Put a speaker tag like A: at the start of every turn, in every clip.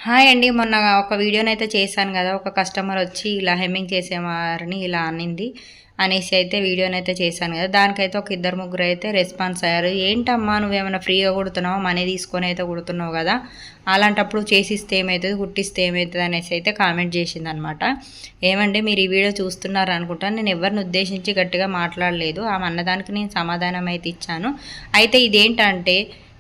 A: Hi అండి. మొన్న ఒక వీడియోనైతే చేశాను గదా! ఒక కస్టమర్ వచ్చి ఇలా హెమ్మింగ్ చేసేవారిని ఇలా అనింది అనేసి అయితే వీడియోనైతే చేశాను గదా! దానికైతే ఒక ఇద్దరు ముగ్గురు అయితే రెస్పాన్స్ అయ్యారు. "ఏంటమ్మా నువ్వేమైనా ఫ్రీగా కుడుతున్నావా? మనీ తీసుకొని అయితే కుడుతున్నావు గదా! అలాంటప్పుడు చేసిస్తే ఏమైతది? కుట్టిస్తే ఏమైతది?" అనేసి అయితే కామెంట్ చేసిందనమాట. ఏమండి మీరు ఈ వీడియో చూస్తున్నారనుకుంటాను. నేను ఎవరిని ఉద్దేశించి గట్టిగా మాట్లాడలేదు. ఆమె అన్నదానికి నేను సమాధానం అయితే ఇచ్చాను. అయితే ఇదేంటంటే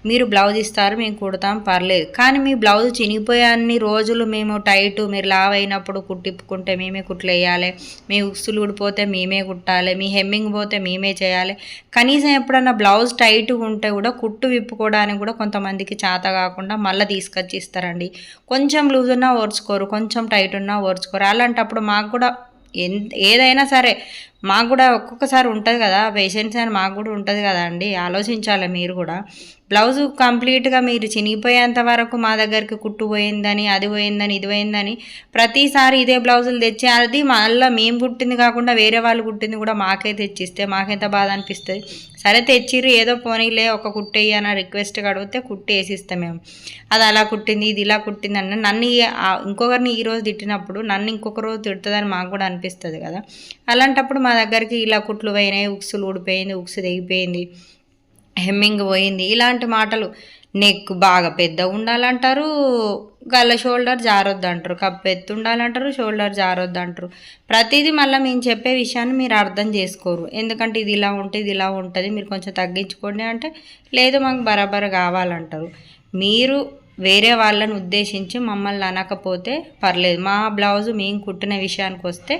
A: మీరు బ్లౌజ్ ఇస్తారు, మేము కుడతాం పర్లేదు. కానీ మీ బ్లౌజ్ చినిగిపోయే అన్ని రోజులు మేము టైటు మీరు లావ్ అయినప్పుడు కుట్టిప్పుకుంటే మేమే కుట్లేయాలి, మీ ఉక్సులు ఊడిపోతే మేమే కుట్టాలి, మీ హెమ్మింగ్ పోతే మేమే చేయాలి. కనీసం ఎప్పుడన్నా బ్లౌజ్ టైట్గా ఉంటే కూడా కుట్టు విప్పుకోవడానికి కూడా కొంతమందికి చేత కాకుండా మళ్ళీ తీసుకొచ్చి ఇస్తారండి. కొంచెం లూజ్ ఉన్నా ఓర్చుకోరు, కొంచెం టైట్ ఉన్నా ఓర్చుకోరు. అలాంటప్పుడు మాకు కూడా ఏదైనా సరే మాకు కూడా ఒక్కొక్కసారి ఉంటుంది కదా, పేషెన్స్ అని మాకు కూడా ఉంటుంది కదా అండి. ఆలోచించాలి మీరు కూడా. బ్లౌజు కంప్లీట్గా మీరు చినిగిపోయేంత వరకు మా దగ్గరికి కుట్టు పోయిందని, అది పోయిందని, ఇది పోయిందని ప్రతిసారి ఇదే బ్లౌజులు తెచ్చి అది మళ్ళీ మేము కుట్టింది కాకుండా వేరే వాళ్ళు కుట్టింది కూడా మాకే తెచ్చిస్తే మాకెంత బాధ అనిపిస్తుంది. సరే తెచ్చిర్రు ఏదో పోనీలే ఒక కుట్టేయి అని రిక్వెస్ట్గా అడిగితే కుట్టి వేసిస్తాం మేము. అది అలా కుట్టింది, ఇది ఇలా కుట్టింది అని నన్ను ఇంకొకరిని ఈరోజు తిట్టినప్పుడు నన్ను ఇంకొక రోజు తిడుతుందని మాకు కూడా అనిపిస్తుంది కదా. అలాంటప్పుడు మా దగ్గరికి ఇలా కుట్లు పోయినాయి, ఉక్సులు ఊడిపోయింది, ఉక్సు తెగిపోయింది, హెమ్మింగ్ పోయింది, ఇలాంటి మాటలు. నెక్ బాగా పెద్ద ఉండాలంటారు, గల్ల షోల్డర్ జారొద్దు అంటారు, కప్పు ఎత్తు ఉండాలంటారు, షోల్డర్ జారొద్దు అంటారు. ప్రతిదీ మళ్ళీ మేము చెప్పే విషయాన్ని మీరు అర్థం చేసుకోరు. ఎందుకంటే ఇది ఇలా ఉంటుంది, ఇది ఇలా ఉంటుంది, మీరు కొంచెం తగ్గించుకోండి అంటే లేదు మాకు బరాబర్ కావాలంటారు. మీరు వేరే వాళ్ళని ఉద్దేశించి మమ్మల్ని అనకపోతే పర్లేదు. మా బ్లౌజు మేము కుట్టిన విషయానికి వస్తే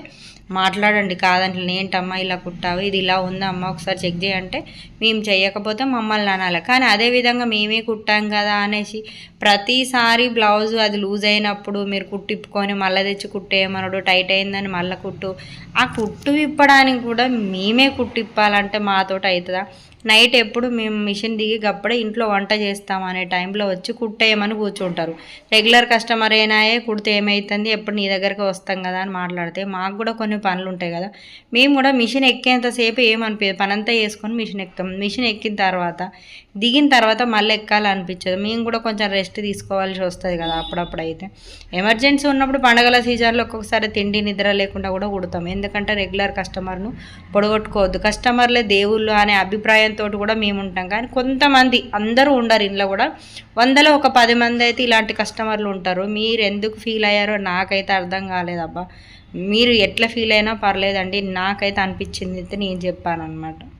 A: మాట్లాడండి. కాదంటే ఏంటమ్మా ఇలా కుట్టావు, ఇది ఇలా ఉందా అమ్మ ఒకసారి చెక్ చేయంటే మేము చేయకపోతే మమ్మల్ని అనాలి. కానీ అదేవిధంగా మేమే కుట్టాం కదా అనేసి ప్రతిసారి బ్లౌజు అది లూజ్ అయినప్పుడు మీరు కుట్టిప్పుకొని మళ్ళీ తెచ్చి కుట్టేయమనడు, టైట్ అయిందని మళ్ళీ కుట్టు. ఆ కుట్టు విప్పడానికి కూడా మేమే కుట్టిప్పాలంటే మాతోటి అవుతుందా? నైట్ ఎప్పుడు మేము మిషన్ దిగి అప్పుడే ఇంట్లో వంట చేస్తాం అనే టైంలో వచ్చి కుట్టేయమని కూర్చుంటారు. రెగ్యులర్ కస్టమర్ అయినాయే కుడితే ఏమవుతుంది, ఎప్పుడు నీ దగ్గరికి వస్తాం కదా అని మాట్లాడితే మాకు కూడా కొన్ని పనులు ఉంటాయి కదా. మేము కూడా మిషన్ ఎక్కేంతసేపు ఏమనిపించదు, పనంతా వేసుకొని మిషన్ ఎక్కుతాం. మిషన్ ఎక్కిన తర్వాత దిగిన తర్వాత మళ్ళీ ఎక్కాలనిపించదు. మేము కూడా కొంచెం రెస్ట్ తీసుకోవాల్సి వస్తుంది కదా అప్పుడప్పుడు. అయితే ఎమర్జెన్సీ ఉన్నప్పుడు పండగల సీజన్లో ఒక్కొక్కసారి తిండి నిద్ర లేకుండా కూడా కుడతాం. ఎందుకంటే రెగ్యులర్ కస్టమర్ను పొడగొట్టుకోవద్దు, కస్టమర్లే దేవుళ్ళు అనే అభిప్రాయంతో కూడా మేము ఉంటాం. కానీ కొంతమంది, అందరూ ఉండరు ఇంట్లో కూడా, 100లో ఒక 10 మంది అయితే ఇలాంటి కస్టమర్లు ఉంటారు. మీరు ఎందుకు ఫీల్ అయ్యారో నాకైతే అర్థం కాలేదబ్బా. మీరు ఎట్లా ఫీల్ అయినా పర్లేదండి, నాకైతే అనిపించింది అయితే నేను చెప్పాను అనమాట.